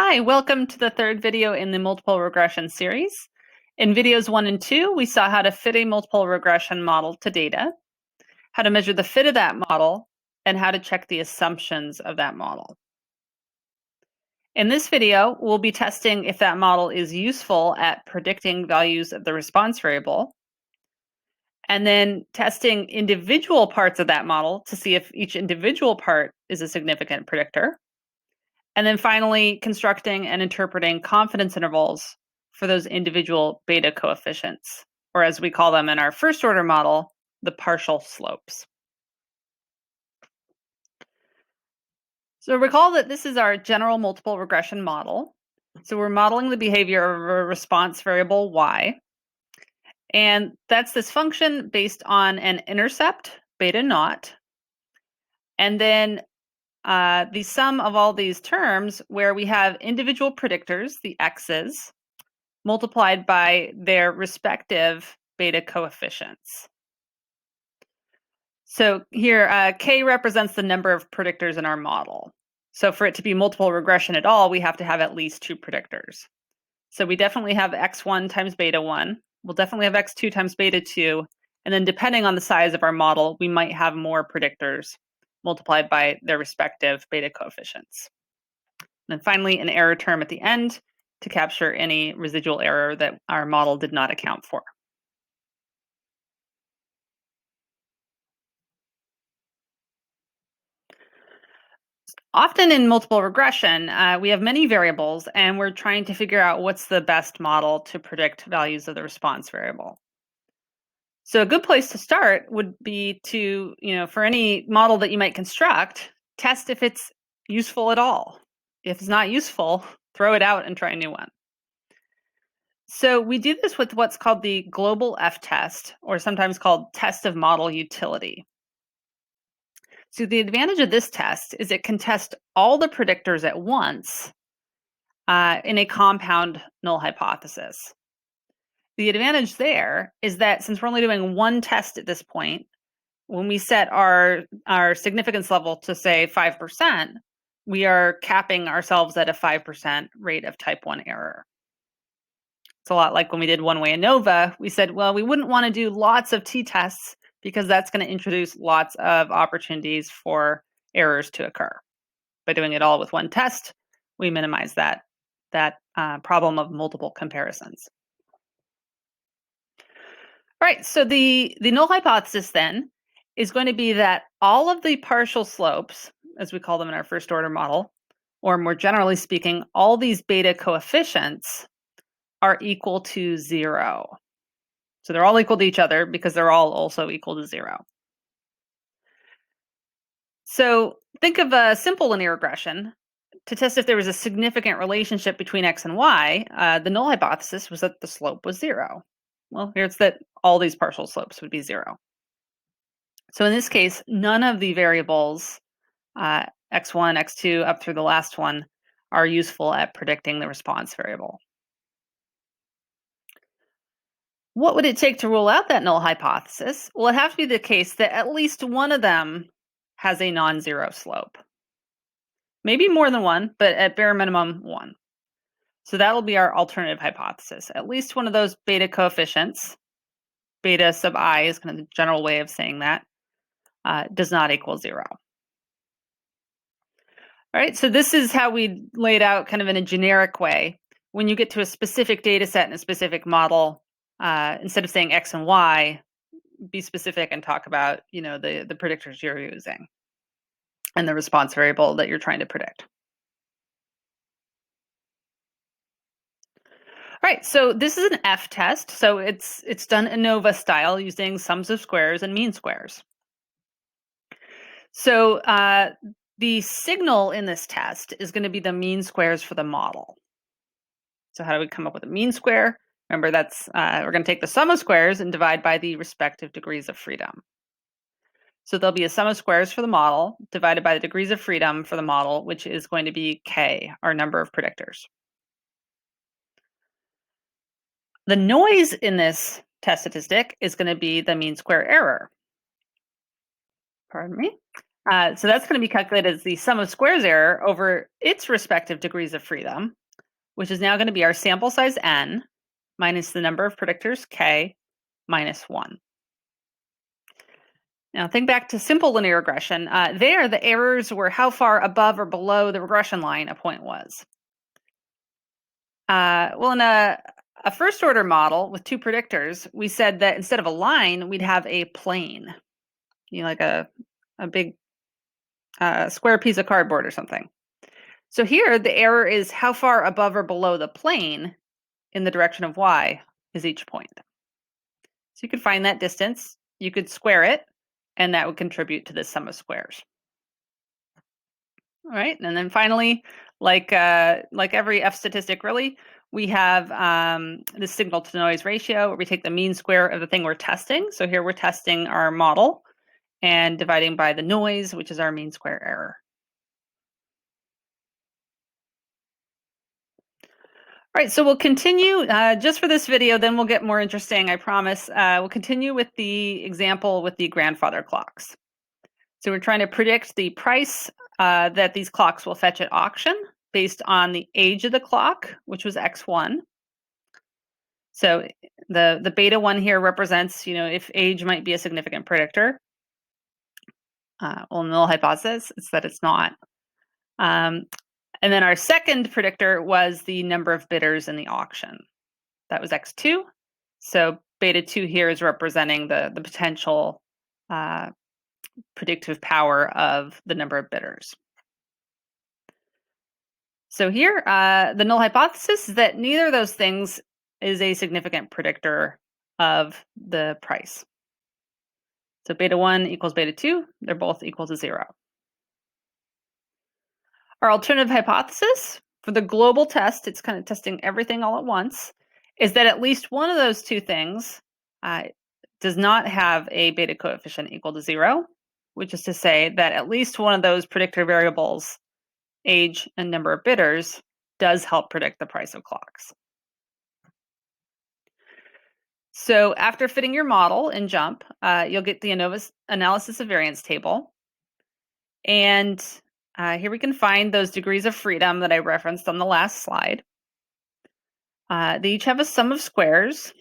Hi, welcome to the third video in the multiple regression series. In videos 1 and 2, we saw how to fit a multiple regression model to data, how to measure the fit of that model, and how to check the assumptions of that model. In this video, we'll be testing if that model is useful at predicting values of the response variable, and then testing individual parts of that model to see if each individual part is a significant predictor. And then finally, constructing and interpreting confidence intervals for those individual beta coefficients, or as we call them in our first order model, the partial slopes. So recall that this is our general multiple regression model. So we're modeling the behavior of a response variable y. And that's this function based on an intercept, beta naught, and then the sum of all these terms where we have individual predictors, the x's, multiplied by their respective beta coefficients. So here, k represents the number of predictors in our model. So for it to be multiple regression at all, we have to have at least 2 predictors. So we definitely have x1 times beta 1. We'll definitely have x2 times beta 2. And then depending on the size of our model, we might have more predictors multiplied by their respective beta coefficients. And then finally, an error term at the end to capture any residual error that our model did not account for. Often in multiple regression, we have many variables, and we're trying to figure out what's the best model to predict values of the response variable. So a good place to start would be to, for any model that you might construct, test if it's useful at all. If it's not useful, throw it out and try a new one. So we do this with what's called the global F-test, or sometimes called test of model utility. So the advantage of this test is it can test all the predictors at once in a compound null hypothesis. The advantage there is that since we're only doing one test at this point, when we set our significance level to say 5%, we are capping ourselves at a 5% rate of type 1 error. It's a lot like when we did one-way ANOVA. We said, well, we wouldn't want to do lots of t-tests because that's going to introduce lots of opportunities for errors to occur. By doing it all with one test, we minimize that problem of multiple comparisons. All right, so the null hypothesis then is going to be that all of the partial slopes, as we call them in our first order model, or more generally speaking, all these beta coefficients are equal to 0. So they're all equal to each other because they're all also equal to 0. So think of a simple linear regression. To test if there was a significant relationship between x and y, the null hypothesis was that the slope was 0. Well, here's that all these partial slopes would be 0. So in this case, none of the variables, x1, x2, up through the last one, are useful at predicting the response variable. What would it take to rule out that null hypothesis? Well, it'd have to be the case that at least one of them has a non-zero slope. Maybe more than one, but at bare minimum, one. So that'll be our alternative hypothesis. At least one of those beta coefficients, beta sub I is kind of the general way of saying that, does not equal 0. All right, so this is how we laid out kind of in a generic way. When you get to a specific data set and a specific model, instead of saying x and y, be specific and talk about the predictors you're using and the response variable that you're trying to predict. All right, so this is an F-test. So it's done ANOVA style using sums of squares and mean squares. So the signal in this test is going to be the mean squares for the model. So how do we come up with a mean square? Remember, that's we're going to take the sum of squares and divide by the respective degrees of freedom. So there'll be a sum of squares for the model divided by the degrees of freedom for the model, which is going to be k, our number of predictors. The noise in this test statistic is going to be the mean square error. Pardon me. So that's going to be calculated as the sum of squares error over its respective degrees of freedom, which is now going to be our sample size n minus the number of predictors k minus 1. Now think back to simple linear regression. There, the errors were how far above or below the regression line a point was. Well, in a first order model with two predictors, we said that instead of a line, we'd have a plane, like a big square piece of cardboard or something. So here, the error is how far above or below the plane in the direction of y is each point. So you could find that distance, you could square it, and that would contribute to the sum of squares. All right, and then finally, like every F statistic really, we have the signal to noise ratio where we take the mean square of the thing we're testing. So here we're testing our model and dividing by the noise, which is our mean square error. All right, so we'll continue just for this video, then we'll get more interesting, I promise. We'll continue with the example with the grandfather clocks. So we're trying to predict the price that these clocks will fetch at auction based on the age of the clock, which was X1. So the beta 1 here represents, if age might be a significant predictor. Well, null hypothesis is that it's not. And then our second predictor was the number of bidders in the auction. That was X2. So beta 2 here is representing the potential predictive power of the number of bidders. So here, the null hypothesis is that neither of those things is a significant predictor of the price. So beta 1 equals beta 2, they're both equal to 0. Our alternative hypothesis for the global test, it's kind of testing everything all at once, is that at least one of those two things does not have a beta coefficient equal to 0, which is to say that at least one of those predictor variables, age and number of bidders, does help predict the price of clocks. So after fitting your model in JUMP, you'll get the ANOVA analysis of variance table. And here we can find those degrees of freedom that I referenced on the last slide. They each have a sum of squares,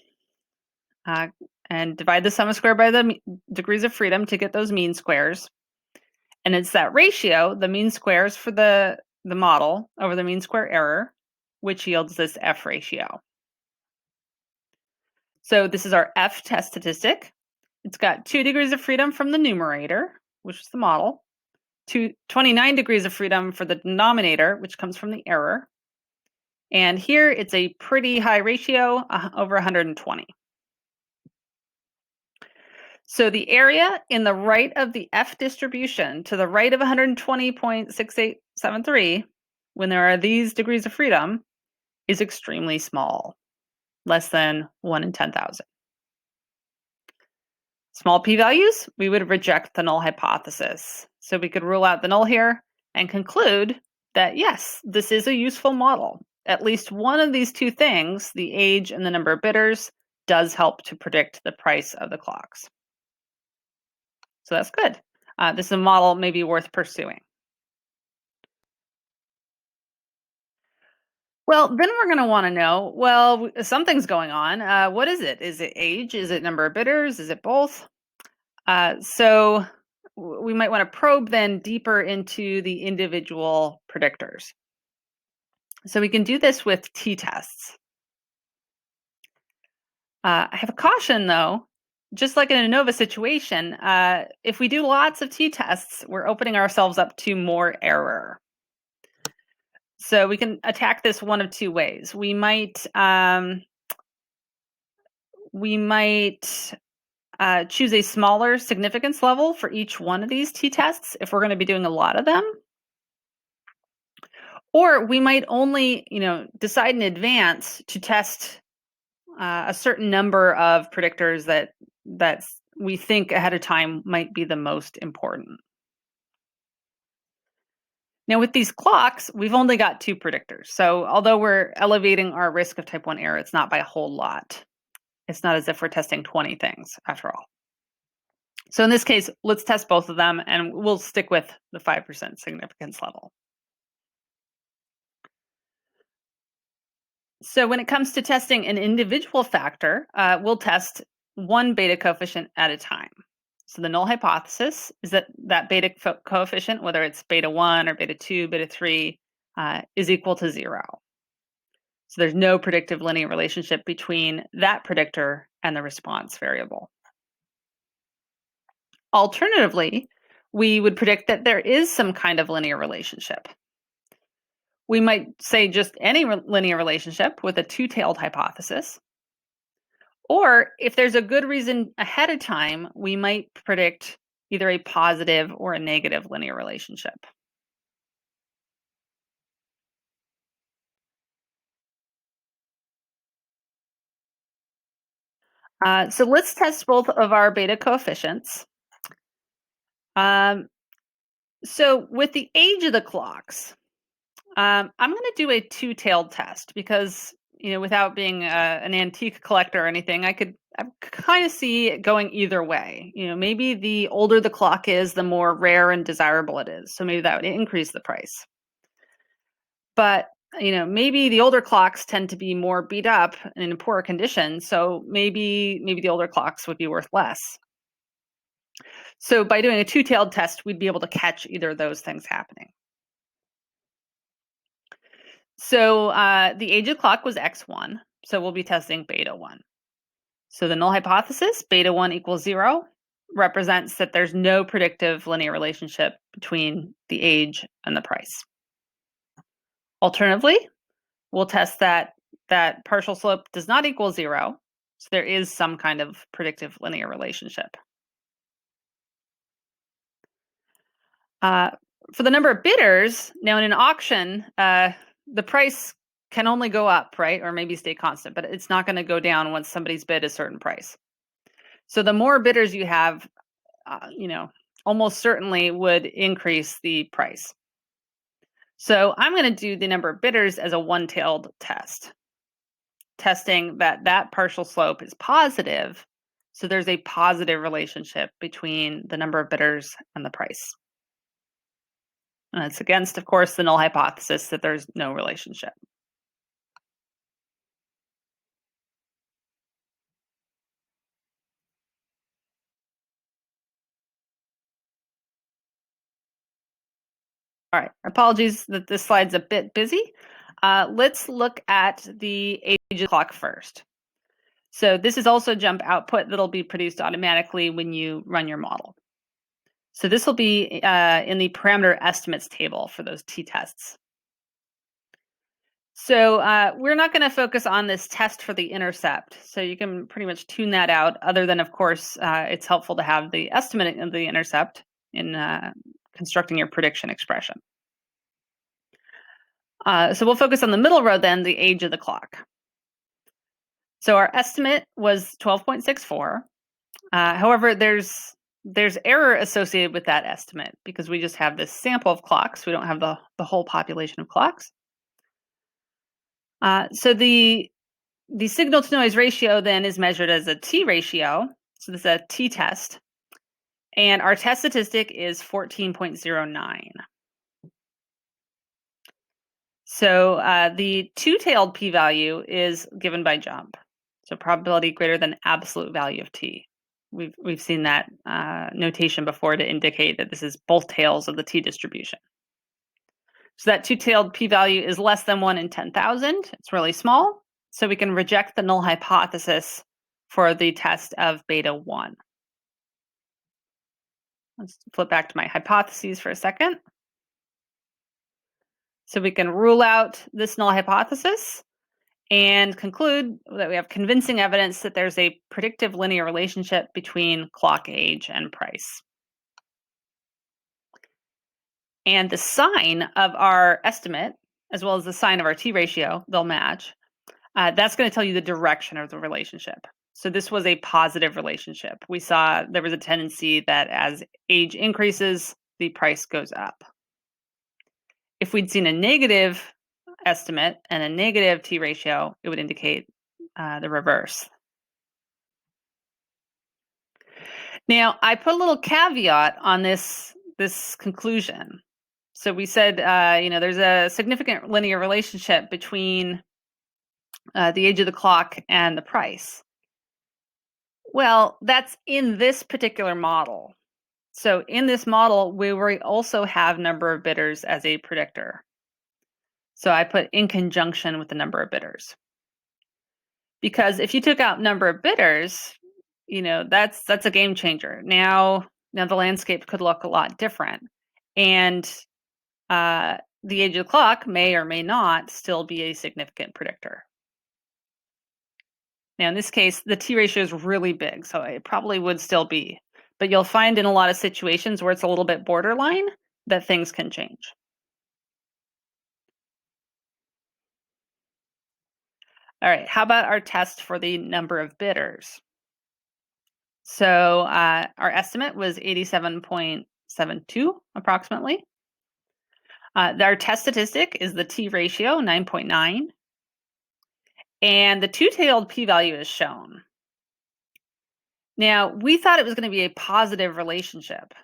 and divide the sum of square by the degrees of freedom to get those mean squares. And it's that ratio, the mean squares for the model over the mean square error, which yields this F ratio. So this is our F test statistic. It's got 2 degrees of freedom from the numerator, which is the model, 29 degrees of freedom for the denominator, which comes from the error. And here it's a pretty high ratio, over 120. So the area in the right of the F distribution to the right of 120.6873, when there are these degrees of freedom, is extremely small, less than 1 in 10,000. Small p-values, we would reject the null hypothesis. So we could rule out the null here and conclude that yes, this is a useful model. At least one of these two things, the age and the number of bidders, does help to predict the price of the clocks. So that's good. This is a model maybe worth pursuing. Well, then we're going to want to know, well, something's going on. What is it? Is it age? Is it number of bidders? Is it both? So we might want to probe then deeper into the individual predictors. So we can do this with t-tests. I have a caution though, just like in an ANOVA situation, if we do lots of t-tests, we're opening ourselves up to more error. So we can attack this one of two ways. We might choose a smaller significance level for each one of these t-tests if we're going to be doing a lot of them. Or we might only, decide in advance to test a certain number of predictors that we think ahead of time might be the most important. Now with these clocks, we've only got 2 predictors. So although we're elevating our risk of type 1 error, it's not by a whole lot. It's not as if we're testing 20 things after all. So in this case, let's test both of them, and we'll stick with the 5% significance level. So when it comes to testing an individual factor, we'll test one beta coefficient at a time. So the null hypothesis is that beta coefficient, whether it's beta 1 or beta 2, beta 3, is equal to 0. So there's no predictive linear relationship between that predictor and the response variable. Alternatively, we would predict that there is some kind of linear relationship. We might say just any linear relationship with a two-tailed hypothesis. Or if there's a good reason ahead of time, we might predict either a positive or a negative linear relationship. So let's test both of our beta coefficients. So with the age of the clocks, I'm going to do a two-tailed test because, without being an antique collector or anything, I kind of see it going either way. Maybe the older the clock is, the more rare and desirable it is. So maybe that would increase the price. But, maybe the older clocks tend to be more beat up and in poorer condition. So maybe the older clocks would be worth less. So by doing a two-tailed test, we'd be able to catch either of those things happening. So the age of the clock was x1, so we'll be testing beta 1. So the null hypothesis, beta 1 equals 0, represents that there's no predictive linear relationship between the age and the price. Alternatively, we'll test that partial slope does not equal 0, so there is some kind of predictive linear relationship. For the number of bidders, now in an auction, the price can only go up, right? Or maybe stay constant, but it's not going to go down once somebody's bid a certain price. So the more bidders you have, almost certainly would increase the price. So I'm going to do the number of bidders as a one-tailed test, testing that partial slope is positive. So there's a positive relationship between the number of bidders and the price. And it's against, of course, the null hypothesis that there's no relationship. All right, apologies that this slide's a bit busy. Let's look at the age of the clock first. So this is also jump output that'll be produced automatically when you run your model. So this will be in the parameter estimates table for those t-tests. So we're not going to focus on this test for the intercept. So you can pretty much tune that out, other than, of course, it's helpful to have the estimate of the intercept in constructing your prediction expression. So we'll focus on the middle row then, the age of the clock. So our estimate was 12.64. However, there's error associated with that estimate because we just have this sample of clocks. We don't have the whole population of clocks. So the signal to noise ratio then is measured as a t ratio. So this is a t-test. And our test statistic is 14.09. So the two-tailed p-value is given by jump. So probability greater than absolute value of t. We've seen that notation before to indicate that this is both tails of the t distribution. So that two-tailed p-value is less than 1 in 10,000. It's really small. So we can reject the null hypothesis for the test of beta 1. Let's flip back to my hypotheses for a second. So we can rule out this null hypothesis and conclude that we have convincing evidence that there's a predictive linear relationship between clock age and price. And the sign of our estimate, as well as the sign of our t ratio, they'll match. That's going to tell you the direction of the relationship. So this was a positive relationship. We saw there was a tendency that as age increases, the price goes up. If we'd seen a negative estimate and a negative t ratio, it would indicate the reverse. Now, I put a little caveat on this conclusion. So we said, there's a significant linear relationship between the age of the clock and the price. Well, that's in this particular model. So in this model, we also have number of bidders as a predictor. So I put in conjunction with the number of bidders. Because if you took out number of bidders, that's a game changer. Now the landscape could look a lot different. And the age of the clock may or may not still be a significant predictor. Now, in this case, the T ratio is really big, so it probably would still be. But you'll find in a lot of situations where it's a little bit borderline that things can change. All right, how about our test for the number of bidders? So our estimate was 87.72 approximately. Our test statistic is the T ratio, 9.9. And the two-tailed p-value is shown. Now, we thought it was going to be a positive relationship.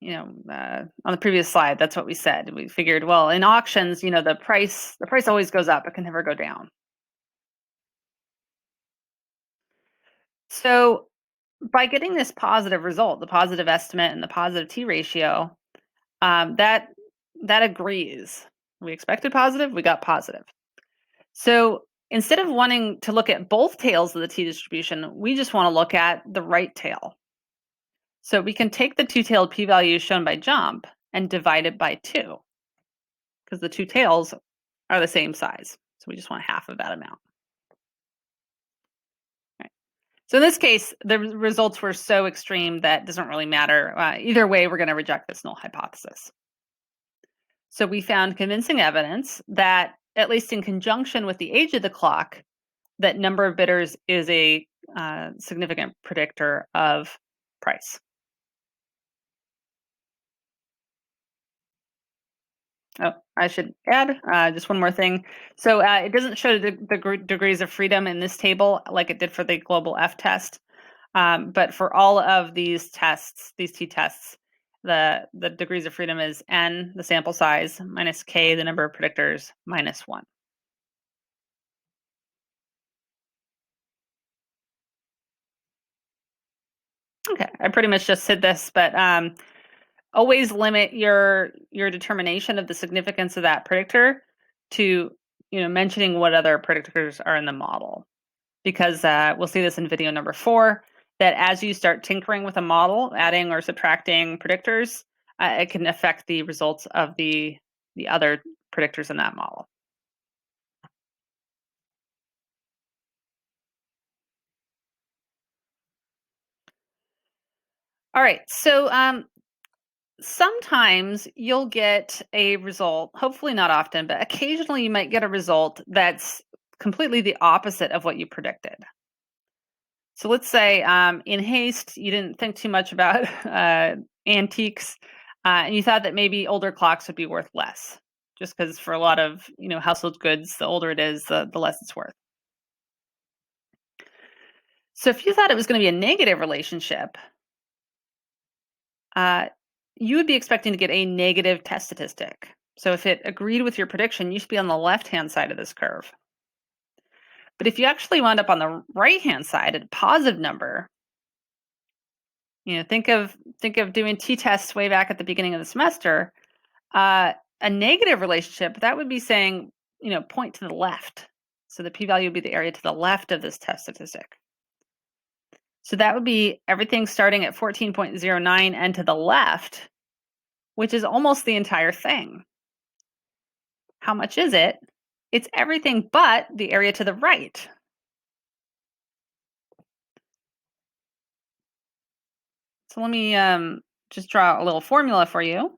On the previous slide, that's what we said. We figured, well, in auctions, the price always goes up. It can never go down. So by getting this positive result, the positive estimate and the positive T ratio, that agrees. We expected positive, we got positive. So instead of wanting to look at both tails of the T distribution, we just want to look at the right tail. So we can take the two-tailed p-value shown by jump and divide it by 2, because the two tails are the same size. So we just want half of that amount. Right. So in this case, the results were so extreme that it doesn't really matter. Either way, we're going to reject this null hypothesis. So we found convincing evidence that, at least in conjunction with the age of the clock, that number of bidders is a significant predictor of price. Oh, I should add just one more thing. So it doesn't show the degrees of freedom in this table like it did for the global F test. But for all of these tests, these t-tests, the degrees of freedom is n, the sample size, minus k, the number of predictors, minus 1. Okay, I pretty much just said this, but always limit your determination of the significance of that predictor to mentioning what other predictors are in the model, because we'll see this in video number 4, that as you start tinkering with a model, adding or subtracting predictors, it can affect the results of the other predictors in that model. All right, so sometimes you'll get a result, hopefully not often, but occasionally you might get a result that's completely the opposite of what you predicted. So let's say in haste, you didn't think too much about antiques, and you thought that maybe older clocks would be worth less, just because for a lot of household goods, the older it is, the less it's worth. So if you thought it was going to be a negative relationship, you would be expecting to get a negative test statistic. So if it agreed with your prediction, you should be on the left-hand side of this curve. But if you actually wound up on the right-hand side at a positive number, think of doing t-tests way back at the beginning of the semester. A negative relationship, that would be saying, point to the left. So the p-value would be the area to the left of this test statistic. So that would be everything starting at 14.09 and to the left, which is almost the entire thing. How much is it? It's everything but the area to the right. So let me just draw a little formula for you.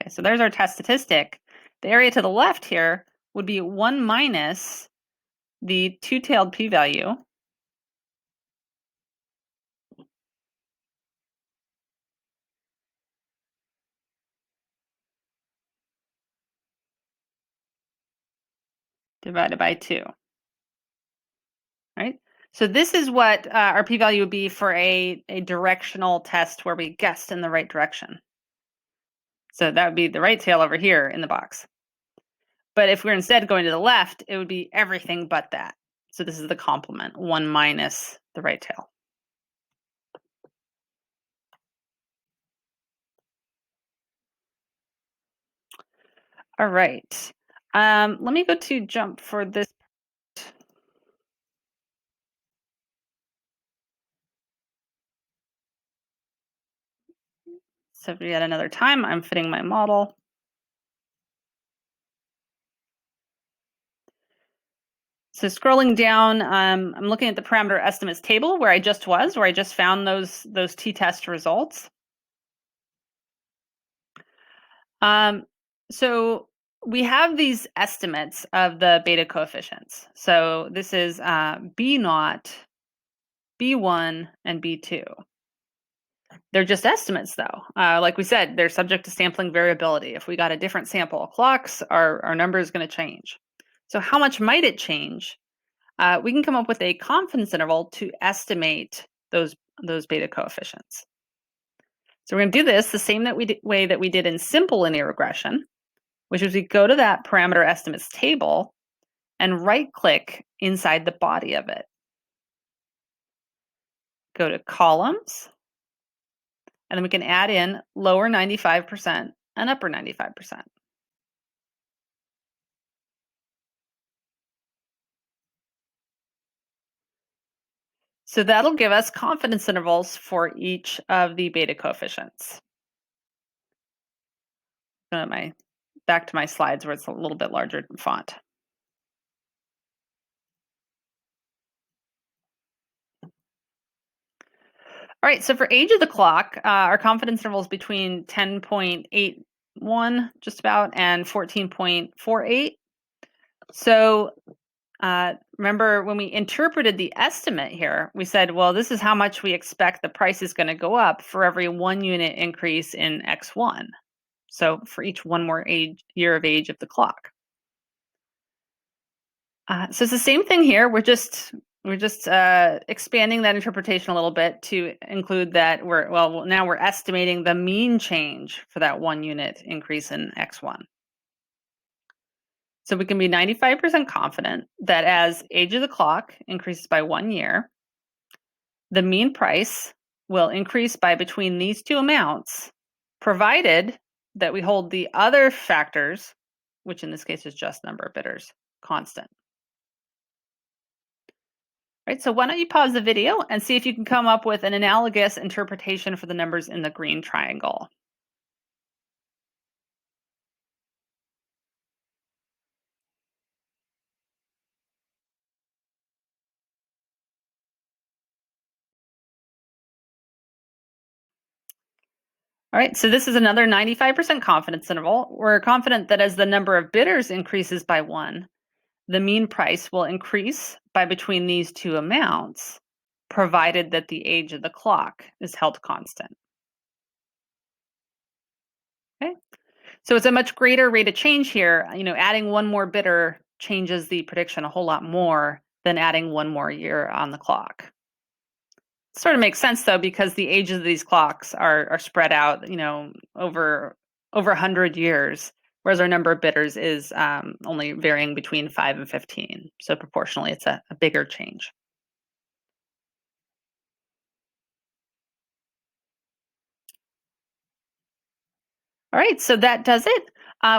Okay, so there's our test statistic. The area to the left here would be 1 minus the two-tailed p-value divided by 2. All right? So this is what our p-value would be for a directional test where we guessed in the right direction. So that would be the right tail over here in the box. But if we're instead going to the left, it would be everything but that. So this is the complement, 1 minus the right tail. All right. Let me go to jump for this. So yet another time, I'm fitting my model. So scrolling down, I'm looking at the parameter estimates table where I just was, where I just found those t-test results. So we have these estimates of the beta coefficients. So this is B0, B1, and B2. They're just estimates, though. Like we said, they're subject to sampling variability. If we got a different sample of clocks, our number is going to change. So how much might it change? We can come up with a confidence interval to estimate those beta coefficients. So we're going to do this the same way that we did in simple linear regression, which is we go to that parameter estimates table and right-click inside the body of it. Go to columns, and then we can add in lower 95% and upper 95%. So that'll give us confidence intervals for each of the beta coefficients. Back to my slides where it's a little bit larger font. All right, so for age of the clock, our confidence interval is between 10.81 just about and 14.48. So remember when we interpreted the estimate here, we said, well, this is how much we expect the price is going to go up for every 1 unit increase in X1. So for each one more year of age of the clock. So it's the same thing here. We're just expanding that interpretation a little bit to include that now we're estimating the mean change for that 1 unit increase in X1. So we can be 95% confident that as age of the clock increases by 1 year, the mean price will increase by between these two amounts, provided that we hold the other factors, which in this case is just number of bidders, constant. Right, so why don't you pause the video and see if you can come up with an analogous interpretation for the numbers in the green triangle. All right, so this is another 95% confidence interval. We're confident that as the number of bidders increases by 1, the mean price will increase by between these two amounts, provided that the age of the clock is held constant. Okay, so it's a much greater rate of change here. Adding 1 more bidder changes the prediction a whole lot more than adding 1 more year on the clock. Sort of makes sense though, because the ages of these clocks are spread out, over 100 years, whereas our number of bidders is only varying between 5 and 15. So proportionally, it's a bigger change. All right, so that does it.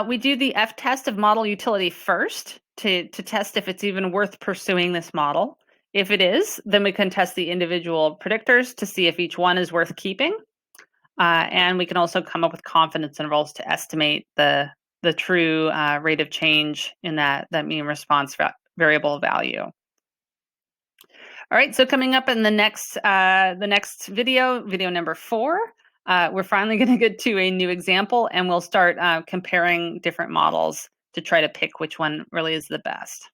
We do the F-test of model utility first to test if it's even worth pursuing this model. If it is, then we can test the individual predictors to see if each one is worth keeping. And we can also come up with confidence intervals to estimate the true rate of change in that mean response variable value. All right, so coming up in the next video number 4, we're finally going to get to a new example, and we'll start comparing different models to try to pick which one really is the best.